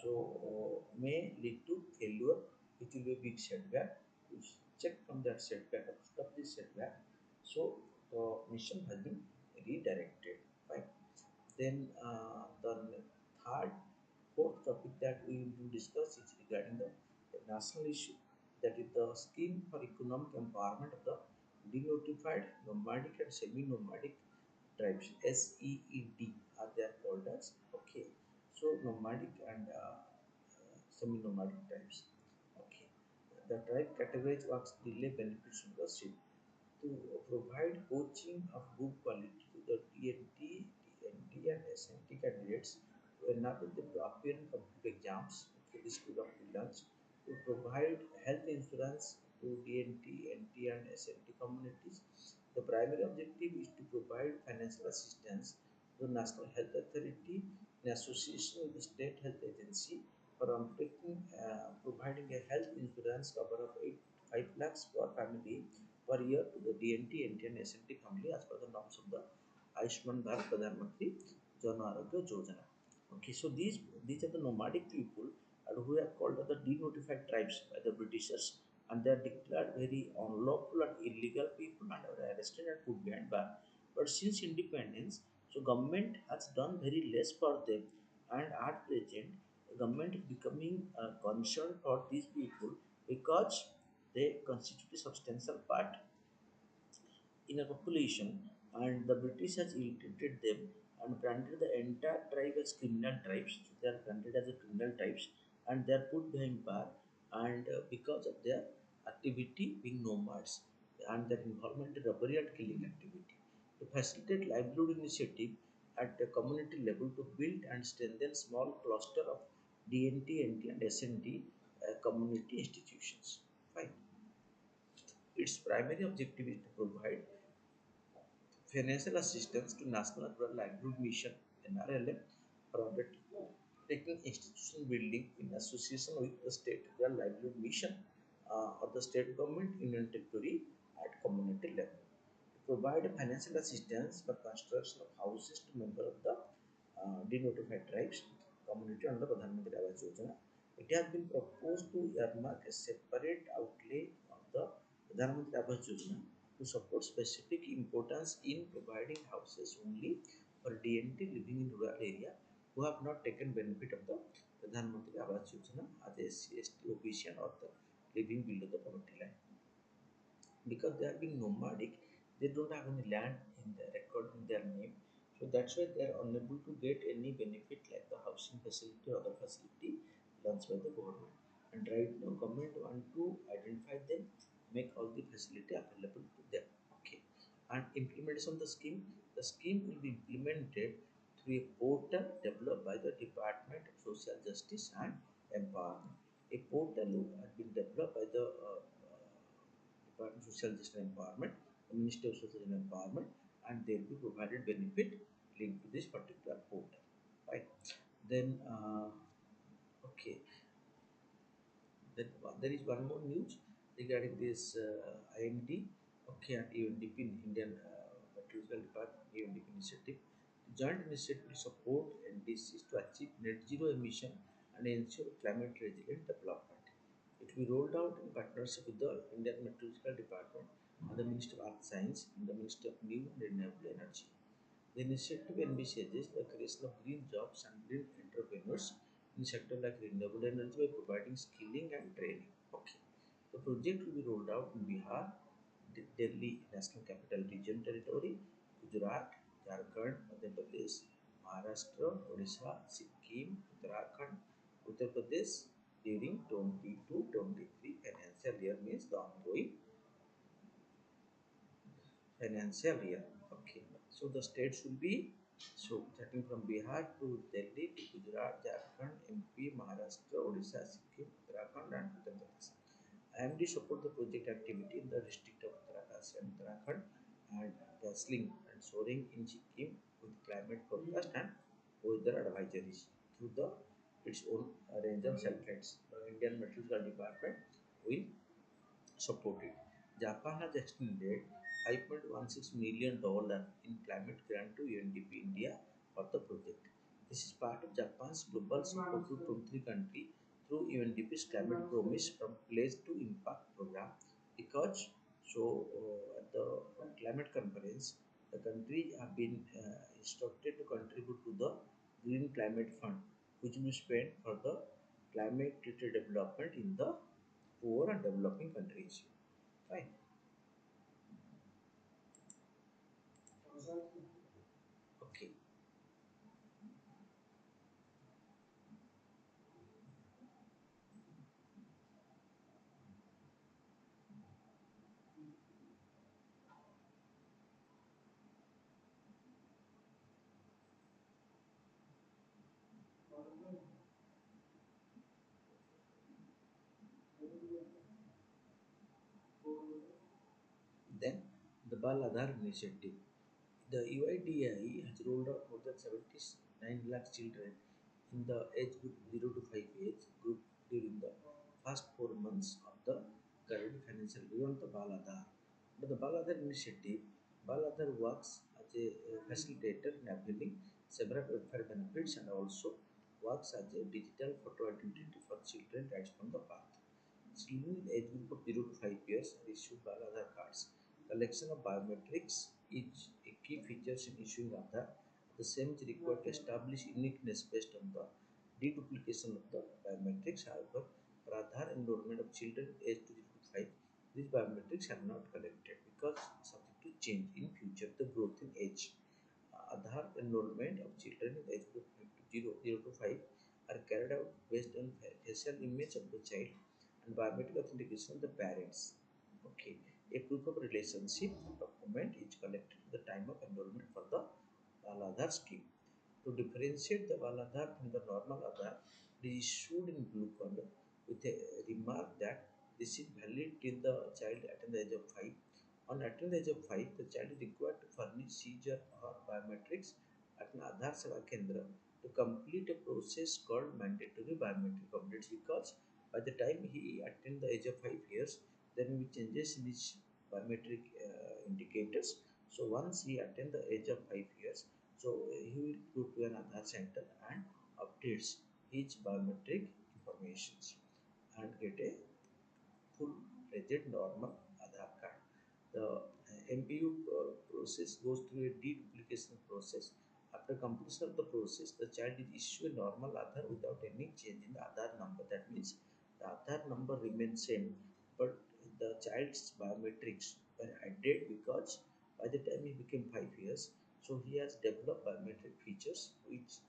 so may lead to failure, which will be a big setback. To check from that setback or stop this setback, so the mission has been redirected. Right. Then the third, fourth topic that we will discuss is regarding the national issue, that is the scheme for economic empowerment of the denotified nomadic and semi-nomadic tribes. SEED are they are called as. Okay, so nomadic and semi-nomadic tribes. Okay, the tribe categories works delay benefits from the state to provide coaching of good quality to the TNT, TNT and SNT candidates to enable them to appear in competitive exams. Okay, this could of freelance to provide health insurance to DNT, NT and SNT communities. The primary objective is to provide financial assistance to the National Health Authority in association with the State Health Agency for undertaking providing a health insurance cover of 5 lakhs per family per year to the DNT, NT and SNT family as per the norms of the Ayushman Bharat Pradhan Mantri Jan Arogya Yojana. Okay, so these are the nomadic people who are called the denotified tribes by the Britishers, and they are declared very unlawful and illegal people and are arrested and put behind bar. But since independence, so government has done very less for them, and at present, the government is becoming concerned for these people because they constitute a substantial part in a population, and the British has ill-treated them and branded the entire tribe as criminal tribes. So they are branded as a criminal tribes, and they are put behind bar, and because of their activity being nomads and their involvement in robbery and killing activity. To facilitate livelihood initiative at the community level to build and strengthen small cluster of DNT, NT and SND community institutions. Fine. Its primary objective is to provide financial assistance to National Rural Livelihood Mission (NRLM) for undertaking institution building in association with the State Rural Livelihood Mission of the state government, union territory at community level. To provide financial assistance for construction of houses to members of the denotified tribes community under Pradhan Mantri Awas Yojana, it has been proposed to earmark a separate outlay of the Pradhan Mantri Awas Yojana to support specific importance in providing houses only for DNT living in rural area who have not taken benefit of the Pradhan Mantri Awas Yojana as SC, ST, OBC and or the living below the poverty line. Because they are being nomadic, they don't have any land in the record in their name, so that's why they are unable to get any benefit like the housing facility or other facility launched by the government. And right now government want to identify them, make all the facility available to them. Okay, and implementation of the scheme will be implemented through a portal developed by the Department of Social Justice and Empowerment. A portal has been developed by the Department of Social Justice and Empowerment, the Ministry of Social and Empowerment, and they will be provided benefit linked to this particular portal. Right. Then, okay. Then there is one more news regarding this IND, okay, and UNDP, Indian Meteorological Department UNDP initiative. Joint initiative will support NDCs to achieve net zero emission and ensure climate resilient development. It will be rolled out in partnership with the Indian Meteorological Department and the Ministry of Earth Science and the Ministry of New and Renewable Energy. The initiative envisages the creation of green jobs and green entrepreneurs in sectors like renewable energy by providing skilling and training. Okay. The project will be rolled out in Bihar, Delhi National Capital Region territory, Gujarat, Jharkhand, Madhya Pradesh, Maharashtra, Odisha, Sikkim, Uttarakhand, Uttar Pradesh during 22-23 financial year means the ongoing financial year. Okay. So the states will be starting from Bihar to Delhi to Gujarat, Jharkhand, MP, Maharashtra, Odisha, Sikkim, Uttarakhand, and Uttar Pradesh. IMD support the project activity in the district of Uttarakhand and dazzling and soaring in Sikkim with climate forecast and weather advisories through its own range of satellites. The Indian Meteorological Department will support it. Japan has extended $5.16 million in climate grant to UNDP India for the project. This is part of Japan's global support to 23 countries through UNDP's Climate Promise from Pledge to Impact program. Because at the climate conference, the countries have been instructed to contribute to the Green Climate Fund, which will be spent for the climate-related development in the poor and developing countries. Fine. Okay. Then the Bal Aadhaar initiative. The UIDAI has rolled out more than 79 lakh children in the age group 0 to 5 age group during the first 4 months of the current financial year on the Bal Aadhaar. But the Bal Aadhaar initiative, Bal Aadhaar works as a facilitator in availing several welfare benefits and also works as a digital photo identity for children right from the birth. Children in age group of 0 to 5 years are issued by Aadhaar cards. Collection of biometrics is a key feature in issuing Aadhaar. The same is required to establish uniqueness based on the deduplication of the biometrics. However, for Aadhaar enrollment of children aged 0 to 5, these biometrics are not collected because subject to change in future the growth in age. Aadhaar enrollment of children in age group 0 to 5 are carried out based on facial image of the child and biometric authentication of the parents. Okay, a proof of relationship document is collected at the time of enrollment for the Bal Aadhaar scheme. To differentiate the Bal Aadhaar from the normal Aadhaar, it is issued in blue color with a remark that this is valid till the child attains the age of 5. On attaining the age of 5, the child is required to furnish seizure or biometrics at an Aadhaar Seva Kendra to complete a process called mandatory biometric updates because by the time he attains the age of 5 years, there will be changes in his biometric indicators. So once he attains the age of 5 years, so he will go to an Aadhaar center and updates his biometric informations and get a full-fledged normal Aadhaar card. The MPU process goes through a deduplication process. After completion of the process, the child is issued a normal Aadhaar without any change in the Aadhaar number. That means the Aadhaar number remains same, but the child's biometrics were added because by the time he became 5 years, so he has developed biometric features which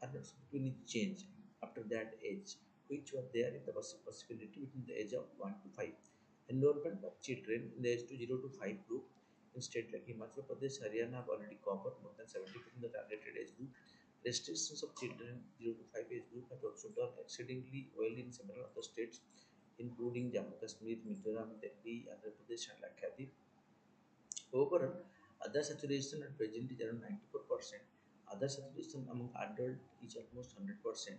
are not to need change after that age, which were there in the possibility between the age of 1 to 5. Enrollment of children in the age to 0 to 5 group in states like Himachal Pradesh, Haryana have already covered more than 70% of the targeted age group. Restrictions of children 0 to 5 age group have also done exceedingly well in several other states, including Jammu Kashmir, Mizoram, Delhi, Andhra Pradesh, and Lakshadweep. Overall, other saturation at present is around 94%. Other saturation among adult is almost 100%.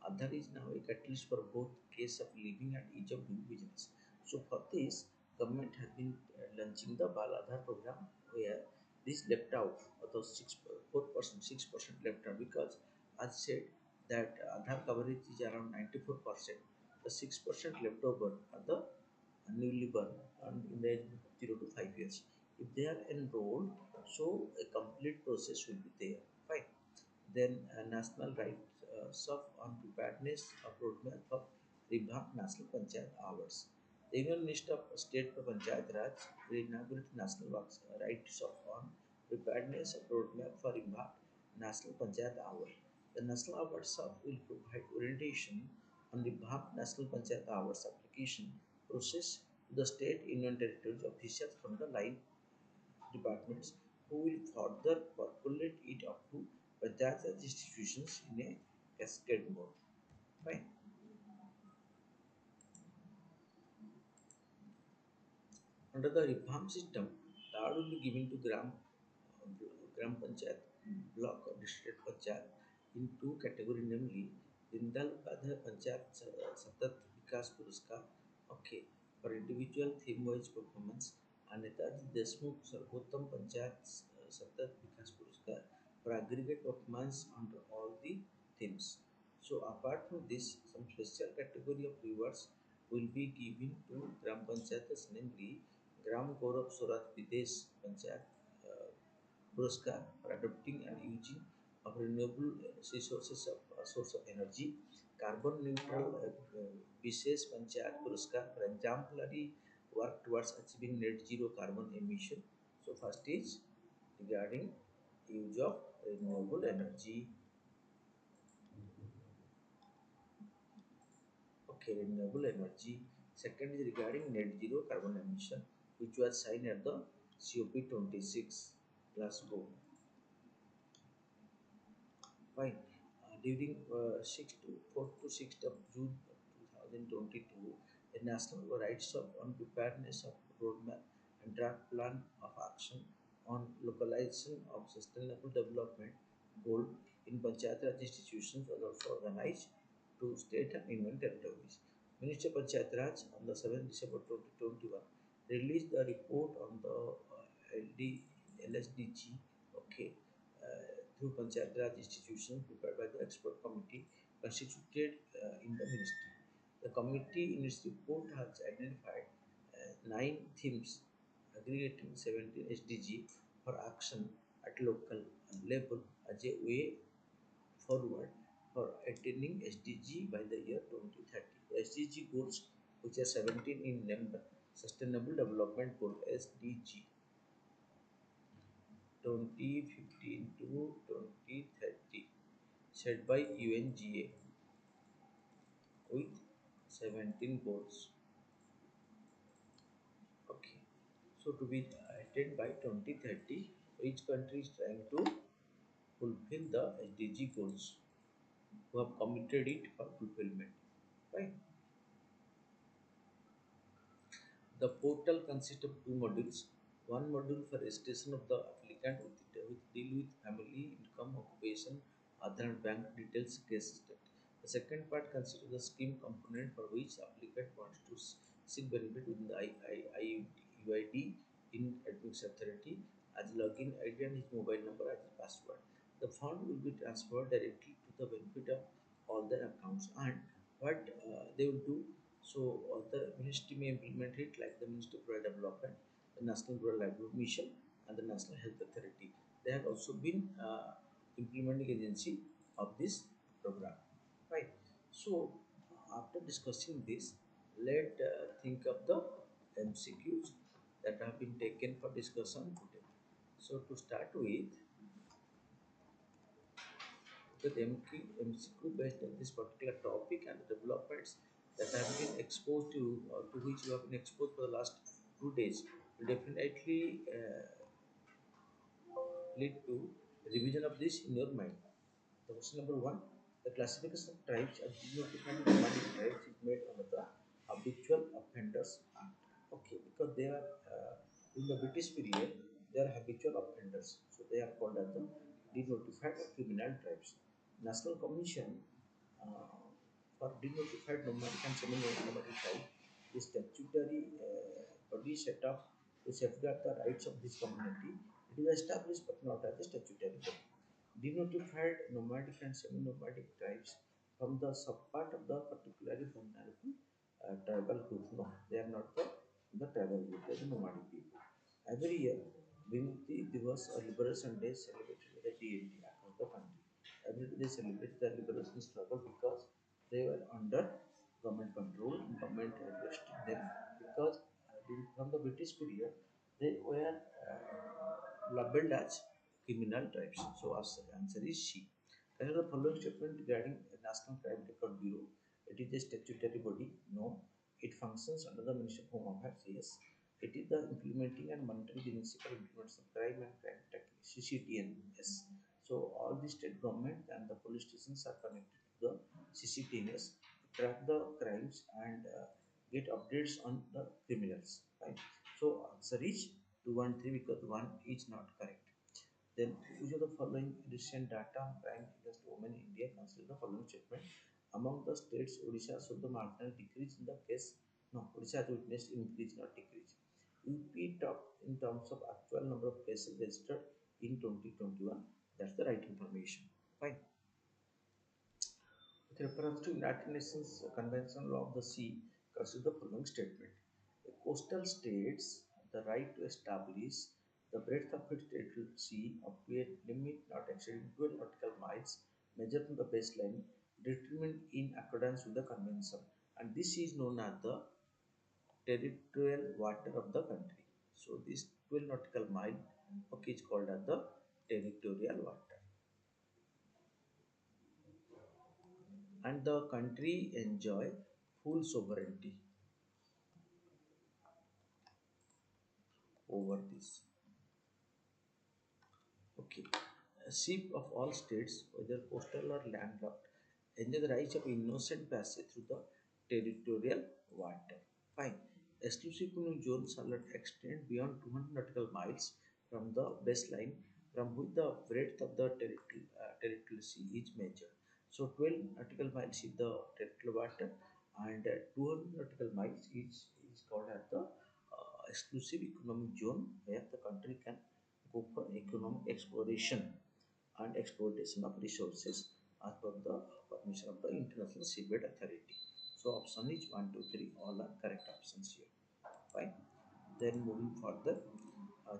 Other is now a catalyst for both case of living and ease of doing business. So for this, government has been launching the Bal Aadhaar program where This left out, or those 4%, 6% left out, because as said that Aadhaar coverage is around 94%. The 6% left over are the newly born and in the age 0 to 5 years. If they are enrolled, so a complete process will be there. Fine. Then national rights of on preparedness of roadmap of revamped national panchayat hours. The Union Minister of State for Panchayat Raj will inaugurate national rights of on preparedness of roadmap for revamped national panchayat hour. The national awards of will provide orientation on revamped national panchayat hours application process to the state union territories officials from the line departments who will further populate it up to Panchayat institutions in a cascade mode. Fine. Under the reform system, the award will be given to Gram Panchayat, Block or District Panchayat in two categories, namely Dindal Upadhyay Panchayat Satat Vikas Puraskar, okay, for individual theme-wise performance, and Netaji Deshmukh Sarvottam Panchayat Satat Vikas Puraskar for aggregate performance under all the themes. So apart from this, some special category of rewards will be given to Gram Panchayatas, namely Gram Gaurav Swaraj Videsh Panchayat Puraskar for adopting and using of renewable resources of source of energy, carbon neutral Vishesh Panchayat Puraskar for exemplary work towards achieving net zero carbon emission. So first is regarding use of renewable energy. Okay, renewable energy. Second is regarding net zero carbon emission, which was signed at the COP26 Glasgow. Fine. During 6 to 4 to 6th of June 2022, a national rights of on preparedness of roadmap and draft plan of action on localization of sustainable development goal in Panchayat Raj institutions was also organized to state and union territories. Minister Panchayat Raj on the 7th December 2021 released the report on the LSDG, okay, through Panchayat Raj institution prepared by the expert committee constituted in the ministry. The committee in its report has identified 9 themes aggregating 17 SDG for action at local level as a way forward for attaining SDG by the year 2030. SDG goals, which are 17 in number, Sustainable Development Goal SDG 2015 to 2030, set by UNGA with 17 goals. Okay, so to be attained by 2030, each country is trying to fulfill the SDG goals, who have committed it for fulfillment. Right. The portal consists of 2 modules. One module for registration of the applicant with deal with family, income, occupation, other bank details, case state. The second part consists of the scheme component for which applicant wants to seek benefit within the UID in Administrative Authority as login ID and his mobile number as his password. The fund will be transferred directly to the benefit of all their accounts, and what they will do, so the ministry may implement it like the Ministry of Rural Development, the National Rural Livelihood Mission, and the National Health Authority. They have also been implementing agency of this program. Right. So after discussing this, let think of the MCQs that have been taken for discussion today. So to start with, the MCQ based on this particular topic and the developments that have been exposed to, or to which you have been exposed for the last 2 days, will definitely lead to revision of this in your mind. The question number one, the classification of tribes as denotified nomadic tribes is made under the Habitual Offenders Act. Okay, because they are in the British period, they are habitual offenders, so they are called as the denotified criminal tribes. National Commission uh, for denotified nomadic and semi-nomadic tribe is statutory body set up to safeguard the rights of this community It is established but not as a statutory body. Denotified nomadic and semi-nomadic tribes from the subpart of the particularly vulnerable tribal group. No, they are not the tribal group, they are the nomadic people. Every year, Vimukti Divas or Liberation Day is celebrated by the DNT across the country. Every day they celebrate their liberation struggle because they were under government control and government had restricted them because from the British period they were labeled as criminal tribes. So our answer is C. Consider the following statement regarding the National Crime Record Bureau. It is a statutory body. No. It functions under the Ministry of Home Affairs. Yes. It is the implementing and monitoring agency for implementation of crime and crime tech CCTN. Yes. So all the state government and the police stations are connected to the CCTNS to track the crimes and get updates on the criminals. Right. So answer is 2 and 3 because 1 is not correct. Then which of the following recent data on crime against women in India consider the following statement. Among the states, Odisha showed the marginal decrease in the case. No, Odisha has witnessed increase, not decrease. UP top in terms of actual number of cases registered in 2021. That's the right information. Fine. With reference to United Nations Convention Law of the Sea, consider the following statement. A coastal states the right to establish the breadth of its territorial sea up to a limit not exceeding 12 nautical miles measured from the baseline determined in accordance with the convention, and this is known as the territorial water of the country. So this 12 nautical mile, okay, is called as the territorial water, and the country enjoy full sovereignty over this. Okay. A ship of all states, whether coastal or landlocked, enjoy the right of innocent passage through the territorial water. Fine. Exclusive economic zones are not extend beyond 200 nautical miles from the baseline from which the breadth of the territorial sea is measured. So 12 nautical miles is the territorial water, and 200 nautical miles is called as the exclusive economic zone where the country can go for economic exploration and exploitation of resources as per the permission of the International Seabed Authority. So option is 1, 2, 3. All are correct options here. Fine. Then moving further,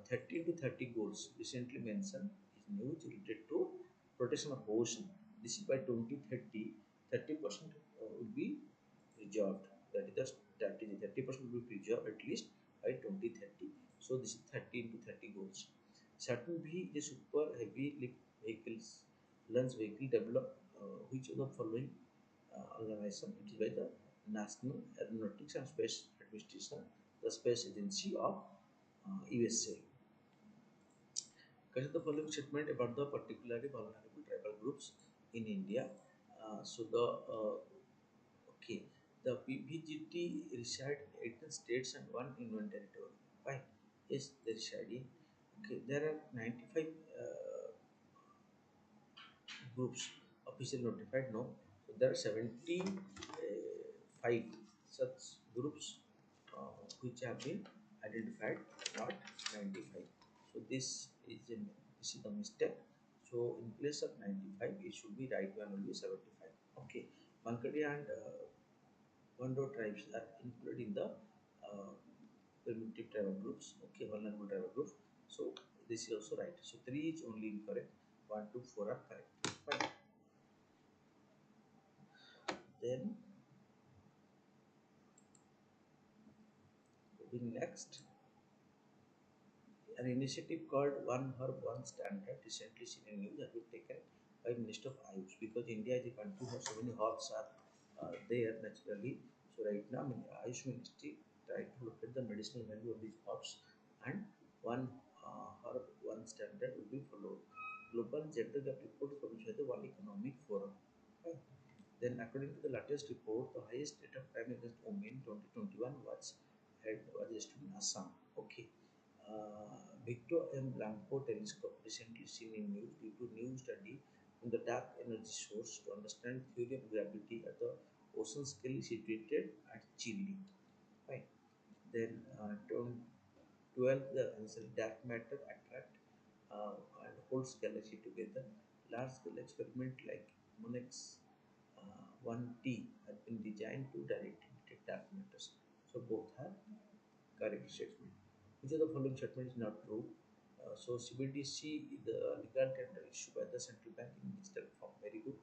30 to 30 goals recently mentioned is news related to protection of ocean. This is by 2030, 30% will be preserved. That is the strategy. 30% will be preserved at least by 2030. So this is 30 into 30 goals. Saturn V is a super heavy lift vehicles launch vehicle developed which of the following organization? It is by the National Aeronautics and Space Administration, the space agency of USA. Consider the following statement about the particularly vulnerable tribal groups in India. So the okay, the PBGT reside in 18 states and one union territory. Fine. Yes, they reside in. Okay, there are 95 groups officially notified. No, so there are 75 such groups which have been identified, not 95. So this is the mistake. So in place of 95 it should be right one will be 75. Okay. Bankadi and Wando tribes are included in the primitive tribal groups. Okay, vulnerable tribal groups. So this is also right. So 3 is only incorrect. 1, 2, 4 are correct. Fine. Then moving next, an initiative called One Herb One Standard recently seen in news has been taken by Minister of Ayush because India is a country where so many herbs are there naturally. So right now, Ayush Ministry try to look at the medicinal value of these herbs, and one herb one standard will be followed. Global gender gap report is published by the World Economic Forum. Right. Then, according to the latest report, the highest rate of crime against women in 2021 was registered in Assam. Okay. Victor M. Blanco telescope recently seen in news due to new study on the dark energy source to understand theory of gravity at the ocean scale is situated at Chile. Fine. Then 12, the answer dark matter attract and holds galaxy together. Large-scale experiment like Mcqs 1T have been designed to directly detect dark matters. So both are correct statement. Which of the following statement is not true? So CBDC is the legal tender issued by the central bank in digital form. Very good.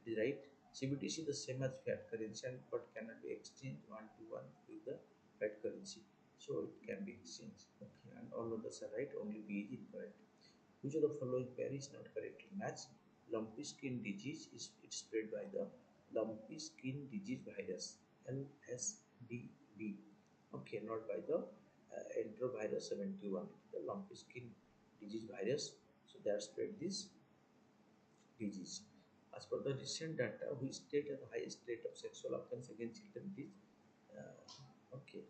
It is right. CBDC is the same as fiat currency and but cannot be exchanged one to one with the fiat currency. So it can be exchanged. Okay, and all others are right. Only B is incorrect. Which of the following pair is not correctly matched? Lumpy skin disease is it's spread by the lumpy skin disease virus LSDV. Okay, not by the enterovirus 71. The lumpy skin disease virus. So they have spread this disease. As per the recent data, which state has the highest rate of sexual offense against children is okay.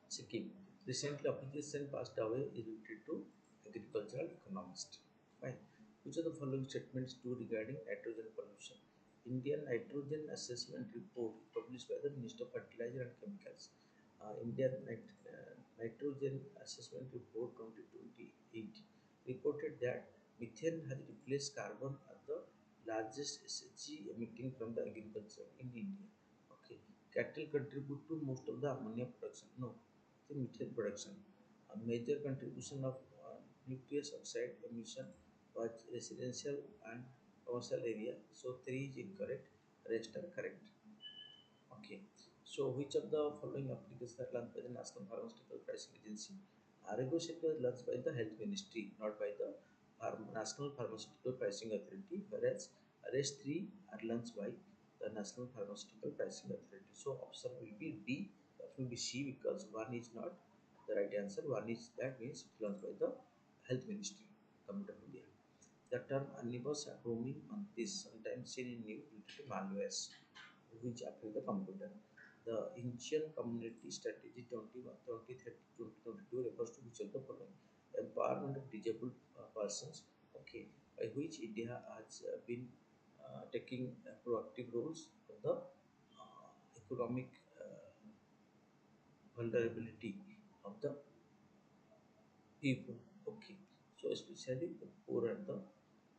Sikkim. Recently, Abhijit Sen passed away, is related to agricultural economist. Fine. Which of the following statements do regarding nitrogen pollution? Indian Nitrogen Assessment Report published by the Minister of Fertilizer and Chemicals. Indian Nitrogen Assessment Report 2028 reported that methane has replaced carbon as the largest SHG emitting from the agriculture in India. Okay, cattle contribute to most of the ammonia production. No, the methane production. A major contribution of nucleus oxide emission was residential and commercial area. So 3 is incorrect. Rest are correct. Okay. So which of the following applications are launched by the National Pharmaceutical Pricing Agency? Argo sector is launched by the Health Ministry, not by the National Pharmaceutical Pricing Authority, whereas rest three are launched by the National Pharmaceutical Pricing Authority. So option will be D, option will be C because one is not the right answer. One is that means it's launched by the Health Ministry, Government of India. The term omnibus roaming on this sometimes seen in new related malwares which affect the computer. The ancient community strategy 21, 2030, 2022 refers to which of the following? Empowerment of disabled persons, okay, by which India has been taking proactive roles of the economic vulnerability of the people. Okay, so especially the poor and the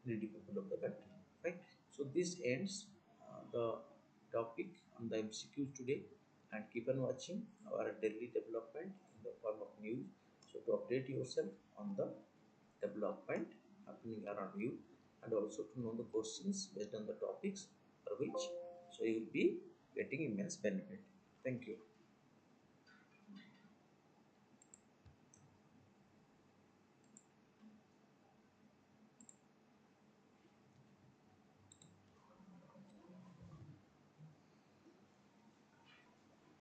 needy people of the country. Right. So this ends the topic on the MCQ today, and keep on watching our daily development in the form of news. So to update yourself on the development happening around you, and also to know the questions based on the topics for which so you will be getting immense benefit. Thank you.